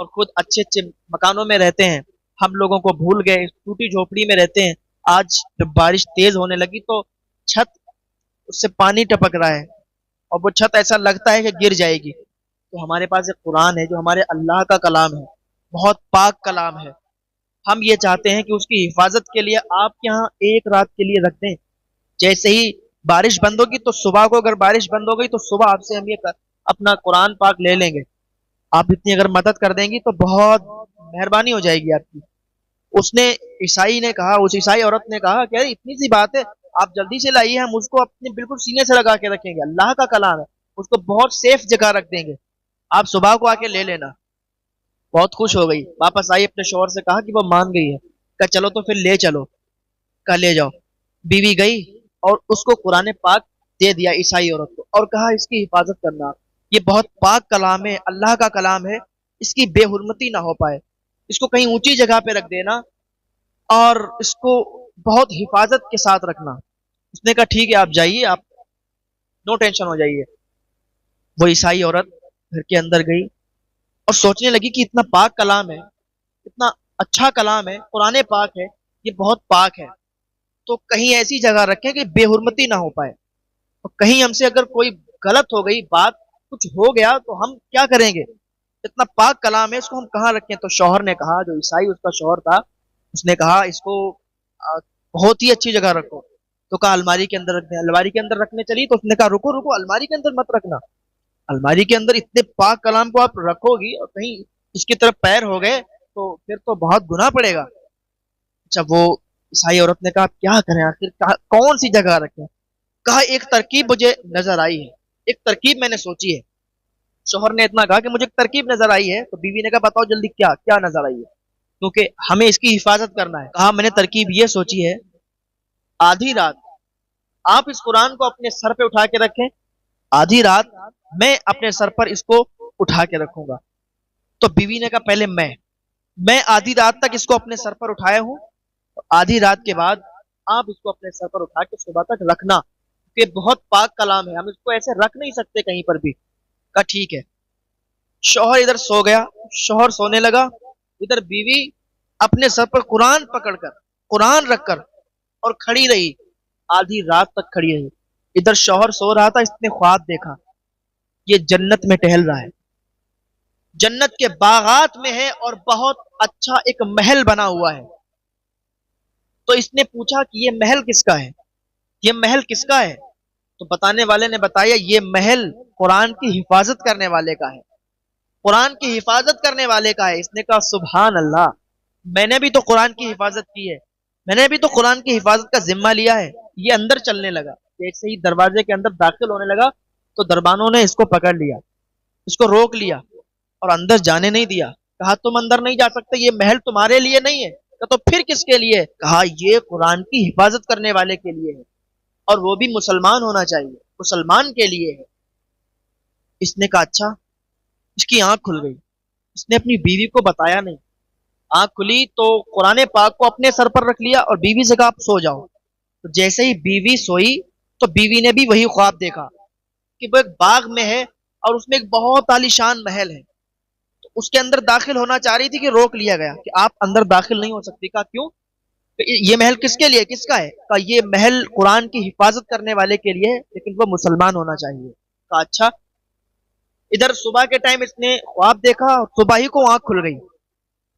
اور خود اچھے اچھے مکانوں میں رہتے ہیں، ہم لوگوں کو بھول گئے، ٹوٹی جھوپڑی میں رہتے ہیں۔ آج جب بارش تیز ہونے لگی تو چھت، اس سے پانی ٹپک رہا ہے اور وہ چھت ایسا لگتا ہے کہ گر جائے گی۔ تو ہمارے پاس ایک قرآن ہے جو ہمارے اللہ کا کلام ہے، بہت پاک کلام ہے۔ ہم یہ چاہتے ہیں کہ اس کی حفاظت کے لیے آپ یہاں ایک رات کے لیے رکھ دیں۔ جیسے ہی بارش بند ہوگی تو صبح کو، اگر بارش بند ہو گئی تو صبح آپ سے ہم یہ اپنا قرآن پاک لے لیں گے۔ آپ اتنی اگر مدد کر دیں گی تو بہت مہربانی ہو جائے گی آپ کی۔ اس نے، عیسائی نے کہا، اس عیسائی عورت نے کہا کہ اتنی سی بات ہے، آپ جلدی سے لائیے، ہم اس کو اپنے بالکل سینے سے لگا کے رکھیں گے، اللہ کا کلام ہے، اس کو بہت سیف جگہ رکھ دیں گے، آپ صبح کو آ کے لے لینا۔ بہت خوش ہو گئی، واپس آئی، اپنے شوہر سے کہا کہ وہ مان گئی ہے، کہا چلو تو پھر لے چلو، کہا لے جاؤ۔ بیوی گئی اور اس کو قرآن پاک دے دیا عیسائی عورت کو، اور کہا اس کی حفاظت کرنا، یہ بہت پاک کلام ہے، اللہ کا کلام ہے، اس کی بے حرمتی نہ ہو پائے، اس کو کہیں اونچی جگہ پہ رکھ دینا اور اس کو بہت حفاظت کے ساتھ رکھنا۔ اس نے کہا ٹھیک ہے، آپ جائیے، آپ نو ٹینشن ہو جائیے۔ وہ عیسائی عورت گھر کے اندر گئی اور سوچنے لگی کہ اتنا پاک کلام ہے، اتنا اچھا کلام ہے، قرآن پاک ہے، یہ بہت پاک ہے، تو کہیں ایسی جگہ رکھیں کہ بے حرمتی نہ ہو پائے، اور کہیں ہم سے اگر کوئی غلط ہو گئی بات، کچھ ہو گیا تو ہم کیا کریں گے؟ اتنا پاک کلام ہے، اس کو ہم کہاں رکھیں؟ تو شوہر نے کہا، جو عیسائی اس کا شوہر تھا، اس نے کہا اس کو بہت ہی اچھی جگہ رکھو۔ تو کہا الماری کے اندر رکھ دیں۔ الماری کے اندر رکھنے چلی تو اس نے کہا رکو رکو، الماری کے اندر مت رکھنا، الماری کے اندر اتنے پاک کلام کو آپ رکھو گی اور کہیں اس کی طرف پیر ہو گئے تو پھر تو بہت گناہ پڑے گا۔ جب وہ عیسائی عورت نے کہا کیا کریں آخر، کون سی جگہ رکھیں؟ کہا ایک ترکیب مجھے نظر آئی ہے، ایک ترکیب میں نے سوچی ہے۔ شوہر نے اتنا کہا کہ مجھے ایک ترکیب نظر آئی ہے، تو بیوی نے کہا بتاؤ جلدی، کیا کیا نظر آئی ہے، کیونکہ ہمیں اس کی حفاظت کرنا ہے۔ کہا میں نے ترکیب یہ سوچی ہے، آدھی رات آپ اس قرآن کو اپنے سر پہ اٹھا کے رکھیں، آدھی رات میں اپنے سر پر اس کو اٹھا کے رکھوں گا۔ تو بیوی نے کہا پہلے میں آدھی رات تک اس کو اپنے سر پر اٹھایا ہوں، آدھی رات کے بعد آپ اس کو اپنے سر پر اٹھا کے صبح تک رکھنا، کہ بہت پاک کلام ہے، ہم اس کو ایسے رکھ نہیں سکتے کہیں پر بھی۔ کہا ٹھیک ہے۔ شوہر ادھر سو گیا، شوہر سونے لگا، ادھر بیوی اپنے سر پر قرآن پکڑ کر، قرآن رکھ کر اور کھڑی رہی، آدھی رات تک کھڑی رہی۔ ادھر شوہر سو رہا تھا، اس نے خواب دیکھا یہ جنت میں ٹہل رہا ہے، جنت کے باغات میں ہے اور بہت اچھا ایک محل بنا ہوا ہے۔ تو اس نے پوچھا کہ یہ محل کس کا ہے، یہ محل کس کا ہے؟ تو بتانے والے نے بتایا یہ محل قرآن کی حفاظت کرنے والے کا ہے، قرآن کی حفاظت کرنے والے کا ہے۔ اس نے کہا سبحان اللہ، میں نے بھی تو قرآن کی حفاظت کی ہے، میں نے بھی تو قرآن کی حفاظت کا ذمہ لیا ہے۔ یہ اندر چلنے لگا، جیسے ہی دروازے کے اندر داخل ہونے لگا تو دربانوں نے اس کو پکڑ لیا، اس کو روک لیا اور اندر جانے نہیں دیا۔ کہا تم اندر نہیں جا سکتے، یہ محل تمہارے لیے نہیں ہے۔ کہا تو پھر کس کے لیے؟ کہا یہ قرآن کی حفاظت کرنے والے کے لیے ہے، اور وہ بھی مسلمان ہونا چاہیے، مسلمان کے لیے ہے۔ اس نے کہا اچھا۔ اس کی آنکھ کھل گئی، اس نے اپنی بیوی کو بتایا نہیں، آنکھ کھلی تو قرآن پاک کو اپنے سر پر رکھ لیا اور بیوی سے کہا آپ سو جاؤ۔ تو جیسے ہی بیوی سوئی تو بیوی نے بھی وہی خواب دیکھا کہ وہ ایک باغ میں ہے اور اس میں ایک بہت عالیشان محل ہے۔ تو اس کے اندر داخل ہونا چاہ رہی تھی کہ روک لیا گیا کہ آپ اندر داخل نہیں ہو سکتی۔ کہا کیوں؟ کہ یہ محل کس کے لیے، کس کا ہے؟ کہا یہ محل قرآن کی حفاظت کرنے والے کے لیے ہے، لیکن وہ مسلمان ہونا چاہیے۔ کہا اچھا۔ ادھر صبح کے ٹائم اس نے خواب دیکھا اور صبح ہی کو آنکھ کھل گئی،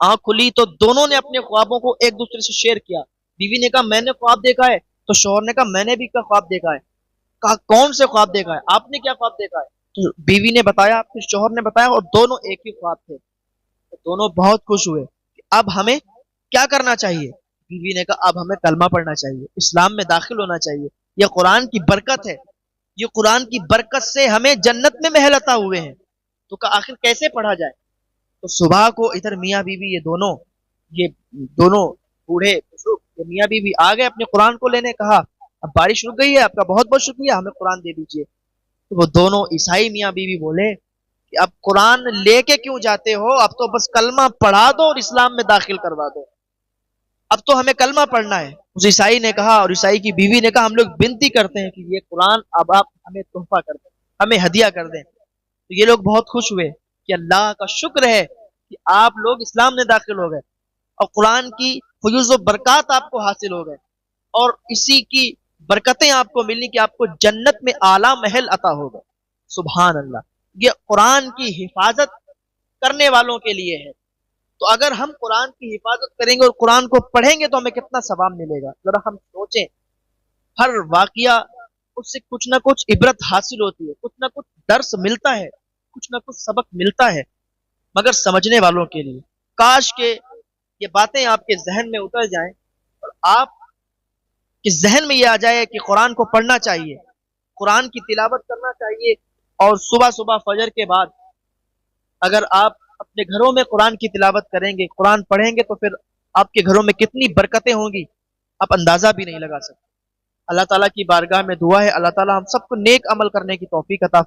آنکھ کھلی تو دونوں نے اپنے خوابوں کو ایک دوسرے سے شیئر کیا۔ بیوی نے کہا میں نے خواب دیکھا ہے، تو شوہر نے کہا میں نے بھی خواب دیکھا ہے۔ کہا کون سے خواب دیکھا ہے، آپ نے کیا خواب دیکھا ہے؟ تو بیوی نے بتایا، پھر شوہر نے بتایا، اور دونوں ایک ہی خواب تھے۔ تو دونوں بہت خوش ہوئے کہ اب ہمیں کیا کرنا چاہیے؟ بیوی نے کہا اب ہمیں کلمہ پڑھنا چاہیے، اسلام میں داخل ہونا چاہیے، یہ قرآن کی برکت ہے، یہ قرآن کی برکت سے ہمیں جنت میں محل عطا ہوئے ہیں۔ تو کہا آخر کیسے پڑھا جائے؟ تو صبح کو ادھر میاں بیوی یہ دونوں بوڑھے بزرگ میاں بیوی آ گئے اپنے قرآن کو لینے۔ کہا اب بارش رک گئی ہے، آپ کا بہت بہت شکریہ، ہمیں قرآن دے دیجیے۔ تو وہ دونوں عیسائی میاں بیوی بولے کہ اب قرآن لے کے کیوں جاتے ہو، اب تو بس کلمہ پڑھا دو اور اسلام میں داخل کروا دو، اب تو ہمیں کلمہ پڑھنا ہے۔ اس عیسائی نے کہا، اور عیسائی کی بیوی نے کہا ہم لوگ بنتی کرتے ہیں کہ یہ قرآن اب آپ ہمیں تحفہ کر دیں، ہمیں ہدیہ کر دیں۔ تو یہ لوگ بہت خوش ہوئے کہ اللہ کا شکر ہے کہ آپ لوگ اسلام میں داخل ہو گئے اور قرآن کی فیوز و برکات آپ کو حاصل ہو گئے، اور اسی کی برکتیں آپ کو ملی کہ آپ کو جنت میں اعلیٰ محل عطا ہو گئے۔ سبحان اللہ! یہ قرآن کی حفاظت کرنے والوں کے لیے ہے۔ تو اگر ہم قرآن کی حفاظت کریں گے اور قرآن کو پڑھیں گے تو ہمیں کتنا ثواب ملے گا، ذرا ہم سوچیں۔ ہر واقعہ اس سے کچھ نہ کچھ عبرت حاصل ہوتی ہے، کچھ نہ کچھ درس ملتا ہے، کچھ نہ کچھ سبق ملتا ہے، مگر سمجھنے والوں کے لیے۔ کاش کہ یہ باتیں آپ کے ذہن میں اتر جائیں اور آپ کے ذہن میں یہ آ جائے کہ قرآن کو پڑھنا چاہیے، قرآن کی تلاوت کرنا چاہیے، اور صبح صبح فجر کے بعد اگر آپ اپنے گھروں میں قرآن کی تلاوت کریں گے، قرآن پڑھیں گے، تو پھر آپ کے گھروں میں کتنی برکتیں ہوں گی آپ اندازہ بھی نہیں لگا سکتے۔ اللہ تعالیٰ کی بارگاہ میں دعا ہے، اللہ تعالیٰ ہم سب کو نیک عمل کرنے کی توفیق عطا فرمائے۔